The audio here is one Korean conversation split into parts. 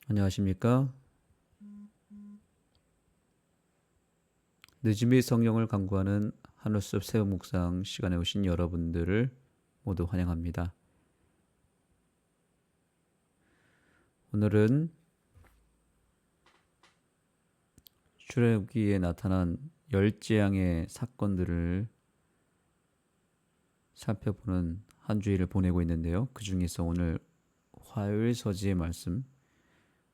안녕하십니까? 늦음이 성령을 강구하는 하늘숲 새우 묵상 시간에 오신 여러분들을 모두 환영합니다. 오늘은 출애굽기에 나타난 열 재앙의 사건들을 살펴보는 한 주일을 보내고 있는데요. 그 중에서 오늘 화요일 서지의 말씀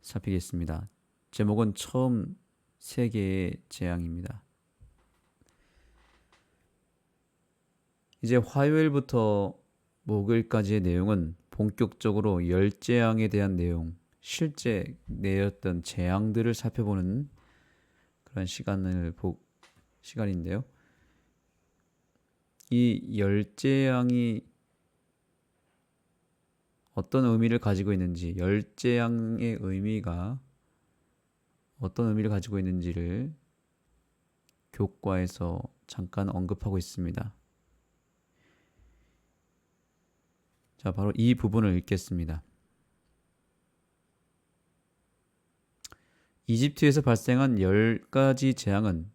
살피겠습니다. 제목은 처음 세 개의 재앙입니다. 이제 화요일부터 목요일까지의 내용은 본격적으로 열 재앙에 대한 내용, 실제 내렸던 재앙들을 살펴보는 그런 시간인데요. 이 열 재앙이 어떤 의미를 가지고 있는지, 열 재앙의 의미가 어떤 의미를 가지고 있는지를 교과에서 잠깐 언급하고 있습니다. 자, 바로 이 부분을 읽겠습니다. 이집트에서 발생한 10가지 재앙은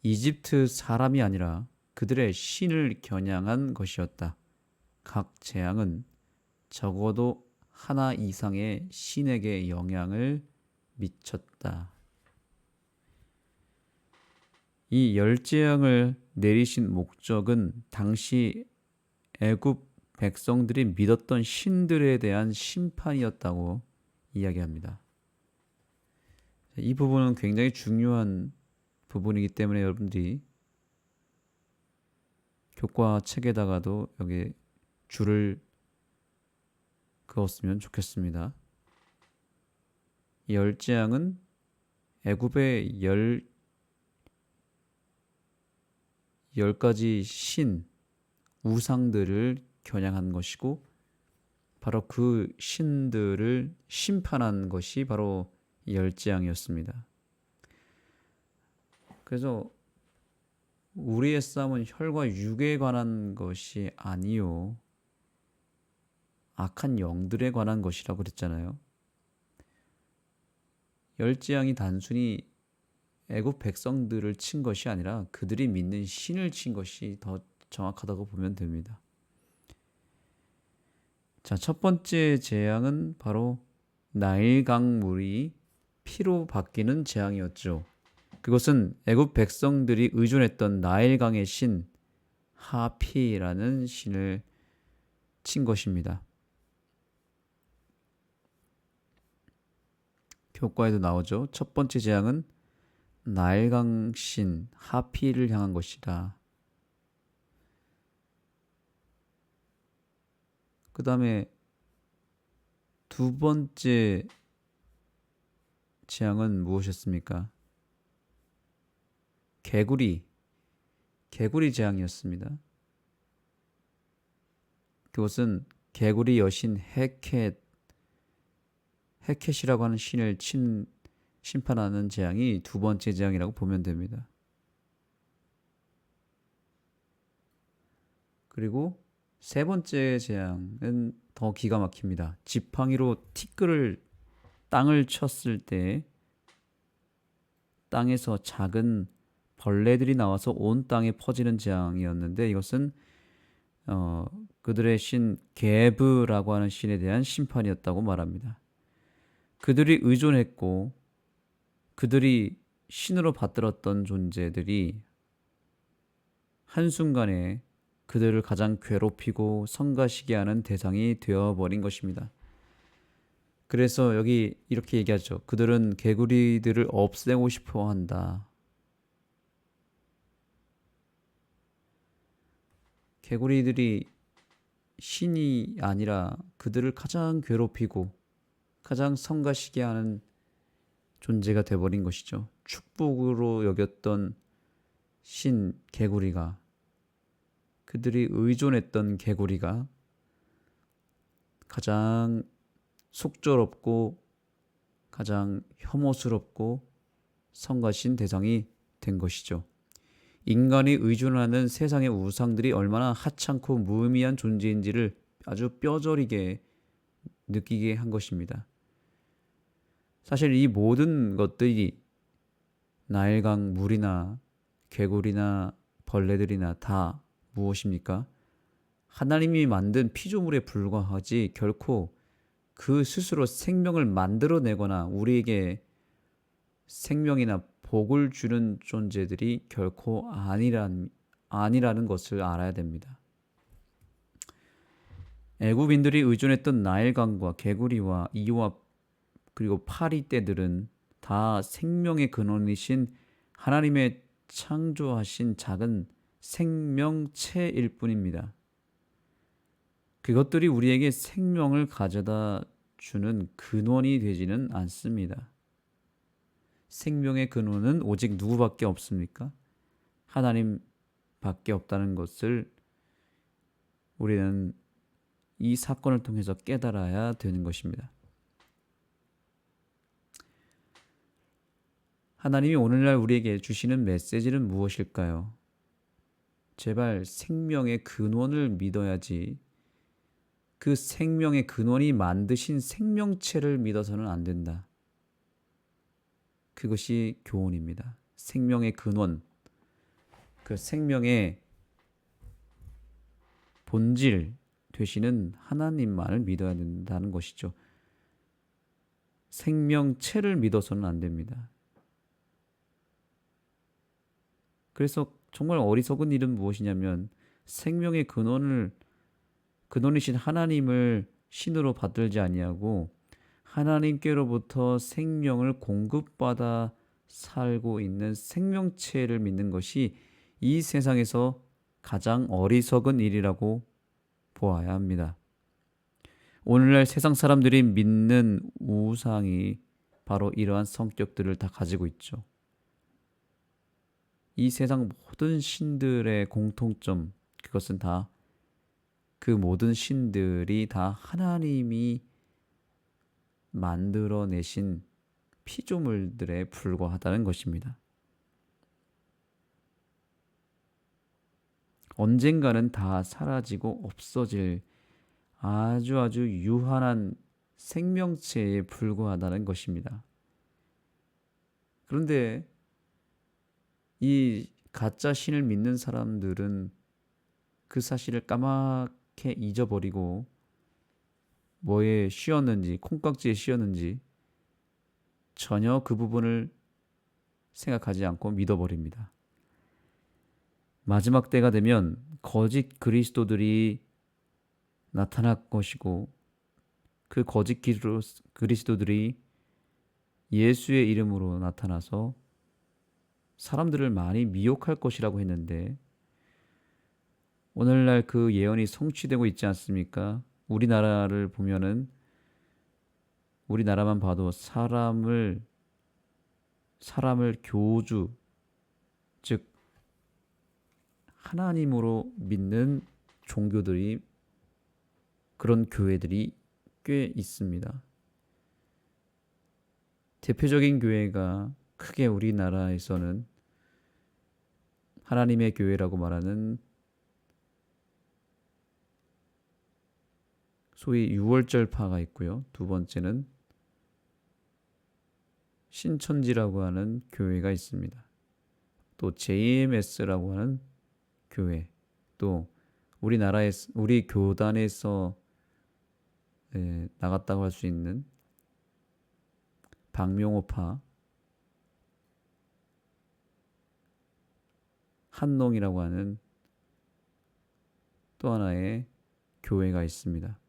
이집트 사람이 아니라 그들의 신을 겨냥한 것이었다. 각 재앙은 적어도 하나 이상의 신에게 영향을 미쳤다. 이 10재앙을 내리신 목적은 당시 애굽 백성들이 믿었던 신들에 대한 심판이었다고 이야기합니다. 이 부분은 굉장히 중요한 부분이기 때문에 여러분들이 교과 책에다가도 여기 줄을 그었으면 좋겠습니다. 이 열 재앙은 애굽의 열 가지 신 우상들을 겨냥한 것이고 바로 그 신들을 심판한 것이 바로 열 재앙이었습니다. 그래서 우리의 싸움은 혈과 육에 관한 것이 아니요 악한 영들에 관한 것이라고 그랬잖아요. 열 재앙이 단순히 애굽 백성들을 친 것이 아니라 그들이 믿는 신을 친 것이 더 정확하다고 보면 됩니다. 자, 첫 번째 재앙은 바로 나일강 물이 피로 바뀌는 재앙이었죠. 그것은 애굽 백성들이 의존했던 나일강의 신 하피라는 신을 친 것입니다. 교과에도 나오죠. 첫 번째 재앙은 나일강 신 하피를 향한 것이다. 그 다음에 두 번째 재앙은 무엇이었습니까? 개구리 재앙이었습니다. 그것은 개구리 여신 헤켓이라고 하는 신을 심판하는 재앙이 두 번째 재앙이라고 보면 됩니다. 그리고 세 번째 재앙은 더 기가 막힙니다. 지팡이로 티끌을 땅을 쳤을 때 땅에서 작은 벌레들이 나와서 온 땅에 퍼지는 재앙이었는데 이것은 그들의 신 게브라고 하는 신에 대한 심판이었다고 말합니다. 그들이 의존했고 그들이 신으로 받들었던 존재들이 한순간에 그들을 가장 괴롭히고 성가시게 하는 대상이 되어버린 것입니다. 그래서 여기 이렇게 얘기하죠. 그들은 개구리들을 없애고 싶어 한다. 개구리들이 신이 아니라 그들을 가장 괴롭히고 가장 성가시게 하는 존재가 되어버린 것이죠. 축복으로 여겼던 신 개구리가 그들이 의존했던 개구리가 가장 속절없고 가장 혐오스럽고 성가신 대상이 된 것이죠. 인간이 의존하는 세상의 우상들이 얼마나 하찮고 무의미한 존재인지를 아주 뼈저리게 느끼게 한 것입니다. 사실 이 모든 것들이 나일강 물이나 개구리나 벌레들이나 다 무엇입니까? 하나님이 만든 피조물에 불과하지 결코 그 스스로 생명을 만들어내거나 우리에게 생명이나 복을 주는 존재들이 결코 아니라는 것을 알아야 됩니다. 애굽인들이 의존했던 나일강과 개구리와 이와 그리고 파리떼들은 다 생명의 근원이신 하나님의 창조하신 작은 생명체일 뿐입니다. 그것들이 우리에게 생명을 가져다 주는 근원이 되지는 않습니다. 생명의 근원은 오직 누구밖에 없습니까? 하나님밖에 없다는 것을 우리는 이 사건을 통해서 깨달아야 되는 것입니다. 하나님이 오늘날 우리에게 주시는 메시지는 무엇일까요? 제발 생명의 근원을 믿어야지 그 생명의 근원이 만드신 생명체를 믿어서는 안 된다. 그것이 교훈입니다. 생명의 근원, 그 생명의 본질 되시는 하나님만을 믿어야 된다는 것이죠. 생명체를 믿어서는 안 됩니다. 그래서 정말 어리석은 일은 무엇이냐면 생명의 근원이신 하나님을 신으로 받들지 아니하고 하나님께로부터 생명을 공급받아 살고 있는 생명체를 믿는 것이 이 세상에서 가장 어리석은 일이라고 보아야 합니다. 오늘날 세상 사람들이 믿는 우상이 바로 이러한 성격들을 다 가지고 있죠. 이 세상 모든 신들의 공통점, 그것은 다 그 모든 신들이 다 하나님이 만들어내신 피조물들에 불과하다는 것입니다. 언젠가는 다 사라지고 없어질 아주 유한한 생명체에 불과하다는 것입니다. 그런데 이 가짜 신을 믿는 사람들은 그 사실을 까맣게 잊어버리고 뭐에 씌었는지, 콩깍지에 씌었는지 전혀 그 부분을 생각하지 않고 믿어버립니다. 마지막 때가 되면 거짓 그리스도들이 나타날 것이고 그 거짓 그리스도들이 예수의 이름으로 나타나서 사람들을 많이 미혹할 것이라고 했는데 오늘날 그 예언이 성취되고 있지 않습니까? 우리나라를 보면은 우리나라만 봐도 사람을 교주, 즉 하나님으로 믿는 종교들이 그런 교회들이 꽤 있습니다. 대표적인 교회가 크게 우리나라에서는 하나님의 교회라고 말하는 소위 유월절파가 있고요. 두 번째는 신천지라고 하는 교회가 있습니다. 또 JMS라고 하는 교회, 또 우리 교단에서 나갔다고 할 수 있는 박명호파, 한농이라고 하는 또 하나의 교회가 있습니다.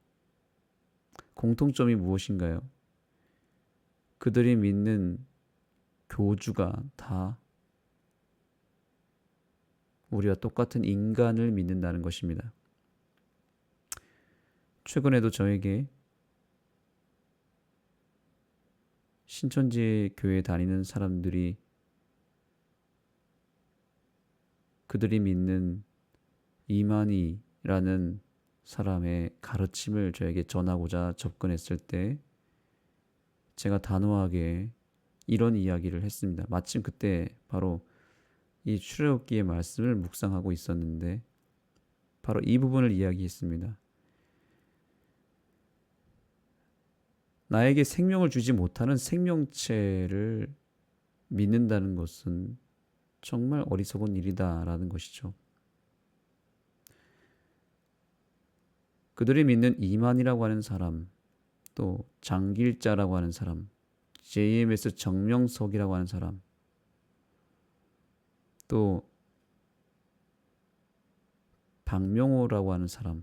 공통점이 무엇인가요? 그들이 믿는 교주가 다 우리와 똑같은 인간을 믿는다는 것입니다. 최근에도 저에게 신천지 교회 다니는 사람들이 그들이 믿는 이만희라는 사람의 가르침을 저에게 전하고자 접근했을 때 제가 단호하게 이런 이야기를 했습니다. 마침 그때 바로 이 출애굽기의 말씀을 묵상하고 있었는데 바로 이 부분을 이야기했습니다. 나에게 생명을 주지 못하는 생명체를 믿는다는 것은 정말 어리석은 일이다라는 것이죠. 그들이 믿는 이만이라고 하는 사람, 또 장길자라고 하는 사람, JMS 정명석이라고 하는 사람, 또 박명호라고 하는 사람,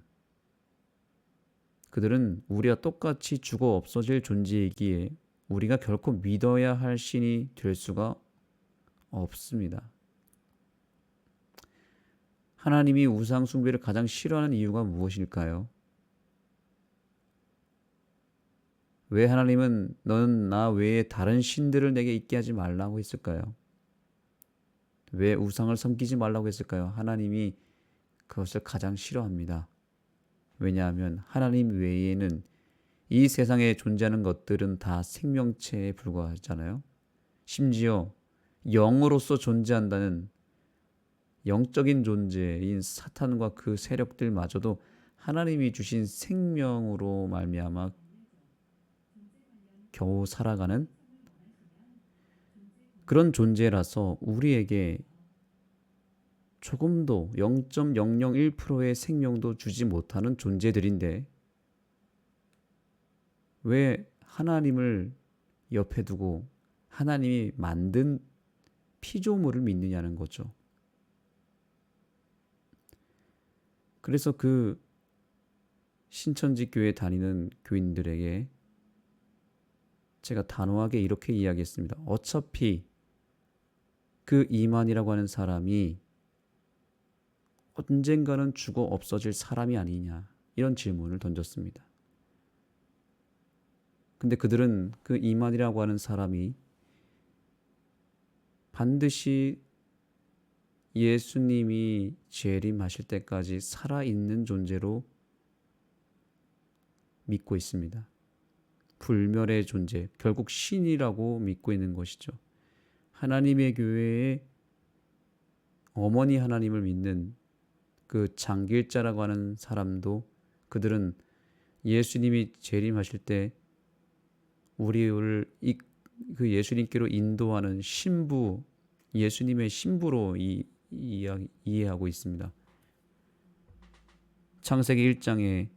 그들은 우리와 똑같이 죽어 없어질 존재이기에 우리가 결코 믿어야 할 신이 될 수가 없습니다. 하나님이 우상 숭배를 가장 싫어하는 이유가 무엇일까요? 왜 하나님은 너는 나 외에 다른 신들을 내게 있게 하지 말라고 했을까요? 왜 우상을 섬기지 말라고 했을까요? 하나님이 그것을 가장 싫어합니다. 왜냐하면 하나님 외에는 이 세상에 존재하는 것들은 다 생명체에 불과하잖아요. 심지어 영으로서 존재한다는 영적인 존재인 사탄과 그 세력들마저도 하나님이 주신 생명으로 말미암아 겨우 살아가는 그런 존재라서 우리에게 조금도 0.001%의 생명도 주지 못하는 존재들인데 왜 하나님을 옆에 두고 하나님이 만든 피조물을 믿느냐는 거죠. 그래서 그 신천지 교회 다니는 교인들에게 제가 단호하게 이렇게 이야기했습니다. 어차피 그 이만이라고 하는 사람이 언젠가는 죽어 없어질 사람이 아니냐, 이런 질문을 던졌습니다. 근데 그들은 그 이만이라고 하는 사람이 반드시 예수님이 재림하실 때까지 살아있는 존재로 믿고 있습니다. 불멸의 존재, 결국 신이라고 믿고 있는 것이죠. 하나님의 교회에 어머니 하나님을 믿는 그 장길자라고 하는 사람도 그들은 예수님이 재림하실 때 우리를 그 예수님께로 인도하는 신부, 예수님의 신부로 이해하고 있습니다. 창세기 1장에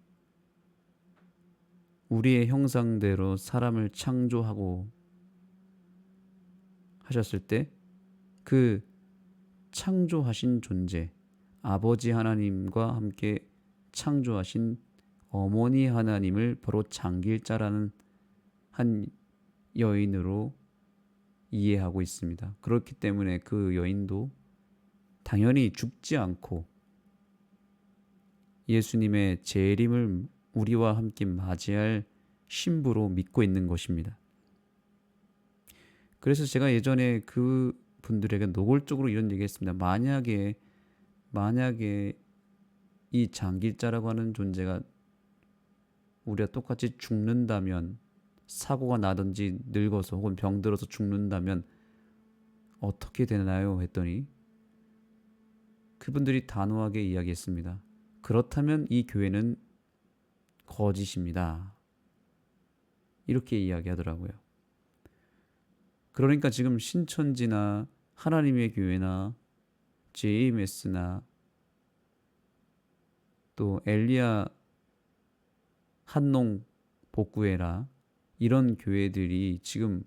우리의 형상대로 사람을 창조하고 하셨을 때 그 창조하신 존재, 아버지 하나님과 함께 창조하신 어머니 하나님을 바로 장길자라는 한 여인으로 이해하고 있습니다. 그렇기 때문에 그 여인도 당연히 죽지 않고 예수님의 재림을 우리와 함께 맞이할 신부로 믿고 있는 것입니다. 그래서 제가 예전에 그 분들에게 노골적으로 이런 얘기했습니다. 만약에 이 장길자라고 하는 존재가 우리가 똑같이 죽는다면, 사고가 나든지 늙어서 혹은 병들어서 죽는다면 어떻게 되나요? 했더니 그분들이 단호하게 이야기했습니다. 그렇다면 이 교회는 거짓입니다. 이렇게 이야기하더라고요. 그러니까 지금 신천지나 하나님의 교회나 JMS나 또 엘리야 한농 복구회라 이런 교회들이 지금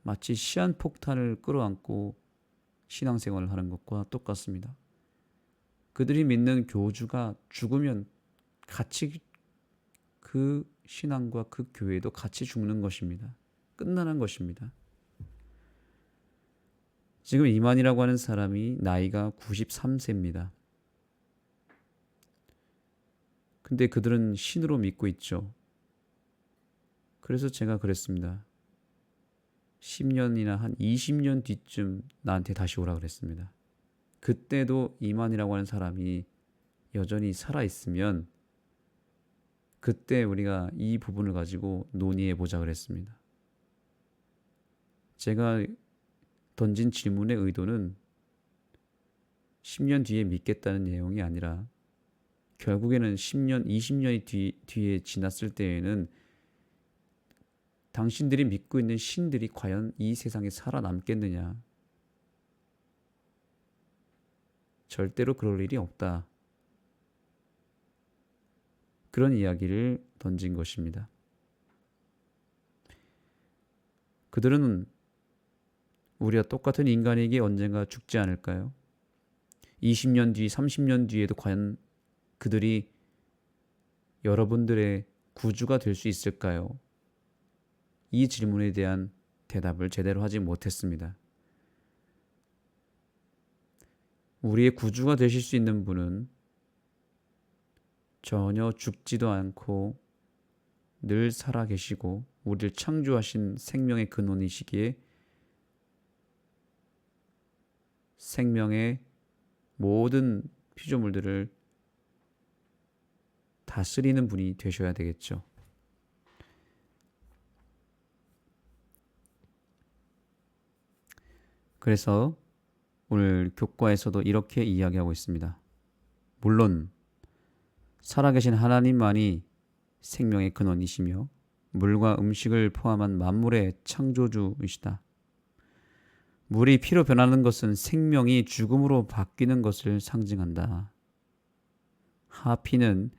마치 시한폭탄을 끌어안고 신앙생활을 하는 것과 똑같습니다. 그들이 믿는 교주가 죽으면 같이 그 신앙과 그 교회도 같이 죽는 것입니다. 끝나는 것입니다. 지금 이만이라고 하는 사람이 나이가 93세입니다. 근데 그들은 신으로 믿고 있죠. 그래서 제가 그랬습니다. 10년이나 한 20년 뒤쯤 나한테 다시 오라 그랬습니다. 그때도 이만이라고 하는 사람이 여전히 살아있으면 그때 우리가 이 부분을 가지고 논의해 보자 그랬습니다. 제가 던진 질문의 의도는 10년 뒤에 믿겠다는 내용이 아니라 결국에는 10년, 20년이 뒤에 지났을 때에는 당신들이 믿고 있는 신들이 과연 이 세상에 살아남겠느냐? 절대로 그럴 일이 없다. 그런 이야기를 던진 것입니다. 그들은 우리와 똑같은 인간에게 언젠가 죽지 않을까요? 20년 뒤, 30년 뒤에도 과연 그들이 여러분들의 구주가 될 수 있을까요? 이 질문에 대한 대답을 제대로 하지 못했습니다. 우리의 구주가 되실 수 있는 분은 전혀 죽지도 않고 늘 살아계시고 우리를 창조하신 생명의 근원이시기에 생명의 모든 피조물들을 다스리는 분이 되셔야 되겠죠. 그래서 오늘 교과에서도 이렇게 이야기하고 있습니다. 물론 살아계신 하나님만이 생명의 근원이시며 물과 음식을 포함한 만물의 창조주이시다. 물이 피로 변하는 것은 생명이 죽음으로 바뀌는 것을 상징한다. 하피는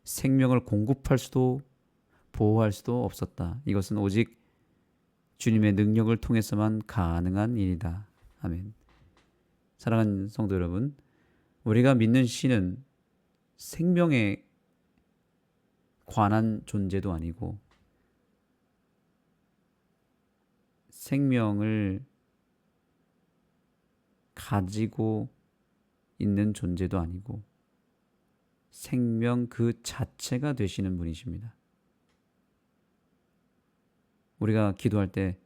생명을 공급할 수도 보호할 수도 없었다. 이것은 오직 주님의 능력을 통해서만 가능한 일이다. 아멘. 사랑하는 성도 여러분, 우리가 믿는 신은 생명에 관한 존재도 아니고 생명을 가지고 있는 존재도 아니고 생명 그 자체가 되시는 분이십니다. 우리가 기도할 때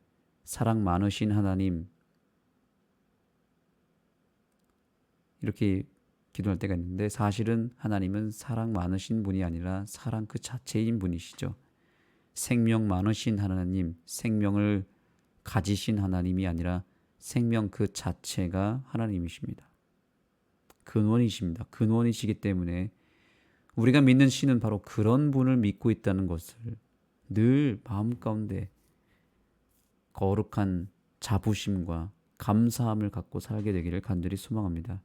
사랑 많으신 하나님 이렇게 기도할 때가 있는데 사실은 하나님은 사랑 많으신 분이 아니라 사랑 그 자체인 분이시죠. 생명 많으신 하나님, 생명을 가지신 하나님이 아니라 생명 그 자체가 하나님이십니다. 근원이십니다. 근원이시기 때문에 우리가 믿는 신은 바로 그런 분을 믿고 있다는 것을 늘 마음 가운데 거룩한 자부심과 감사함을 갖고 살게 되기를 간절히 소망합니다.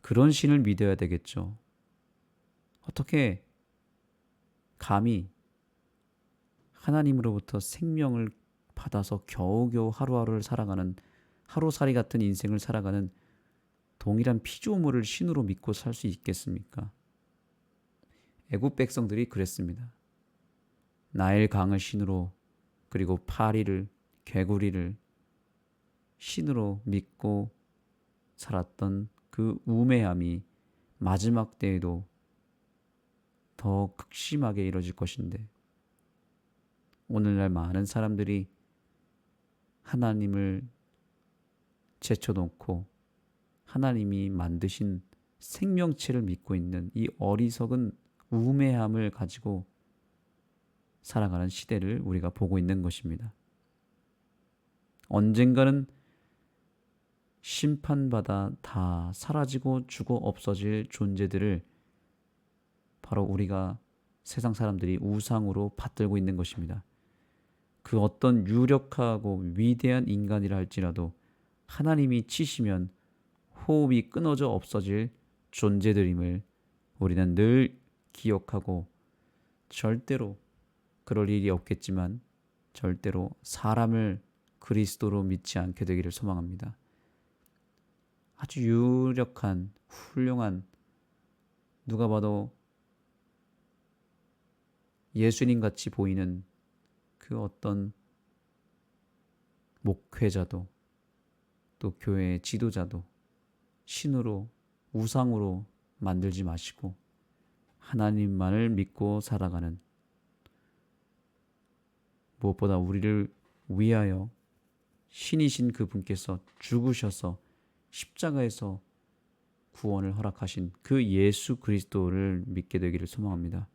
그런 신을 믿어야 되겠죠. 어떻게 감히 하나님으로부터 생명을 받아서 겨우겨우 하루하루를 살아가는 하루살이 같은 인생을 살아가는 동일한 피조물을 신으로 믿고 살 수 있겠습니까? 애굽 백성들이 그랬습니다. 나일 강을 신으로 그리고 파리를 개구리를 신으로 믿고 살았던 그 우매함이 마지막 때에도 더 극심하게 이뤄질 것인데 오늘날 많은 사람들이 하나님을 제쳐놓고 하나님이 만드신 생명체를 믿고 있는 이 어리석은 우매함을 가지고 살아가는 시대를 우리가 보고 있는 것입니다. 언젠가는 심판받아 다 사라지고 죽어 없어질 존재들을 바로 우리가 세상 사람들이 우상으로 받들고 있는 것입니다. 그 어떤 유력하고 위대한 인간이라 할지라도 하나님이 치시면 호흡이 끊어져 없어질 존재들임을 우리는 늘 기억하고 절대로 그럴 일이 없겠지만 절대로 사람을 그리스도로 믿지 않게 되기를 소망합니다. 아주 유력한 훌륭한 누가 봐도 예수님 같이 보이는 그 어떤 목회자도 또 교회의 지도자도 신으로 우상으로 만들지 마시고 하나님만을 믿고 살아가는 무엇보다 우리를 위하여 신이신 그분께서 죽으셔서 십자가에서 구원을 허락하신 그 예수 그리스도를 믿게 되기를 소망합니다.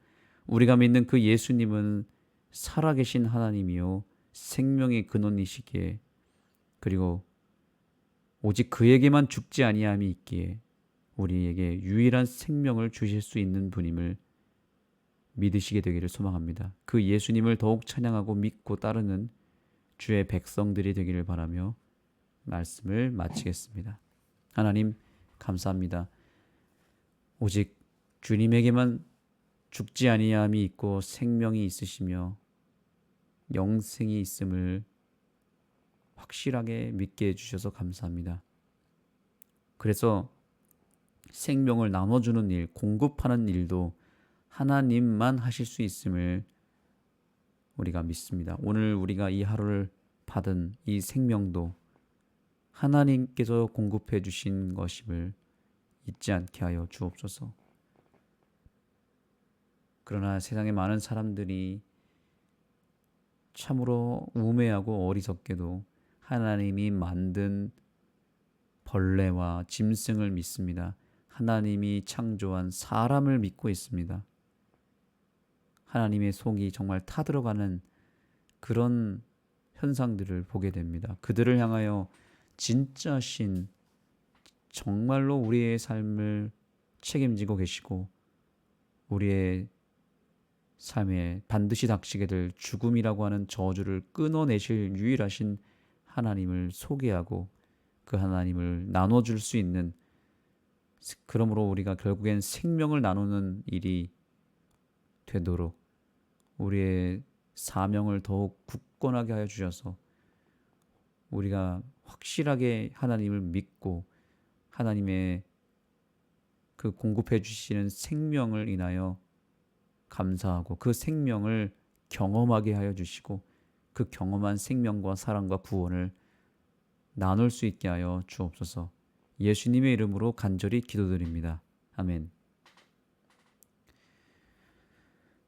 우리가 믿는 그 예수님은 살아계신 하나님이요 생명의 근원이시기에 그리고 오직 그에게만 죽지 아니함이 있기에 우리에게 유일한 생명을 주실 수 있는 분임을 믿으시게 되기를 소망합니다. 그 예수님을 더욱 찬양하고 믿고 따르는 주의 백성들이 되기를 바라며 말씀을 마치겠습니다. 하나님 감사합니다. 오직 주님에게만 죽지 아니함이 있고 생명이 있으시며 영생이 있음을 확실하게 믿게 해주셔서 감사합니다. 그래서 생명을 나눠주는 일, 공급하는 일도 하나님만 하실 수 있음을 우리가 믿습니다. 오늘 우리가 이 하루를 받은 이 생명도 하나님께서 공급해 주신 것임을 잊지 않게 하여 주옵소서. 그러나 세상에 많은 사람들이 참으로 우매하고 어리석게도 하나님이 만든 벌레와 짐승을 믿습니다. 하나님이 창조한 사람을 믿고 있습니다. 하나님의 속이 정말 타들어가는 그런 현상들을 보게 됩니다. 그들을 향하여 진짜 신, 정말로 우리의 삶을 책임지고 계시고 우리의 삶에 반드시 닥치게 될 죽음이라고 하는 저주를 끊어내실 유일하신 하나님을 소개하고 그 하나님을 나눠줄 수 있는, 그러므로 우리가 결국엔 생명을 나누는 일이 되도록 우리의 사명을 더욱 굳건하게 하여 주셔서 우리가 확실하게 하나님을 믿고 하나님의 그 공급해 주시는 생명을 인하여 감사하고 그 생명을 경험하게 하여 주시고 그 경험한 생명과 사랑과 구원을 나눌 수 있게 하여 주옵소서. 예수님의 이름으로 간절히 기도드립니다. 아멘.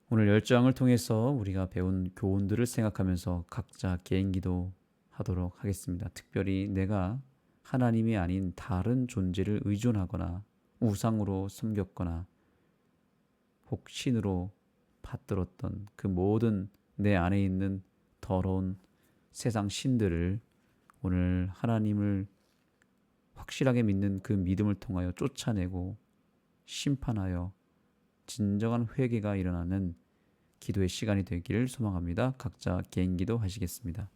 오늘 10장을 통해서 우리가 배운 교훈들을 생각하면서 각자 개인 기도 하도록 하겠습니다. 특별히 내가 하나님이 아닌 다른 존재를 의존하거나 우상으로 섬겼거나 혹 신으로 받들었던 그 모든 내 안에 있는 더러운 세상 신들을 오늘 하나님을 확실하게 믿는 그 믿음을 통하여 쫓아내고 심판하여 진정한 회개가 일어나는 기도의 시간이 되기를 소망합니다. 각자 개인 기도 하시겠습니다.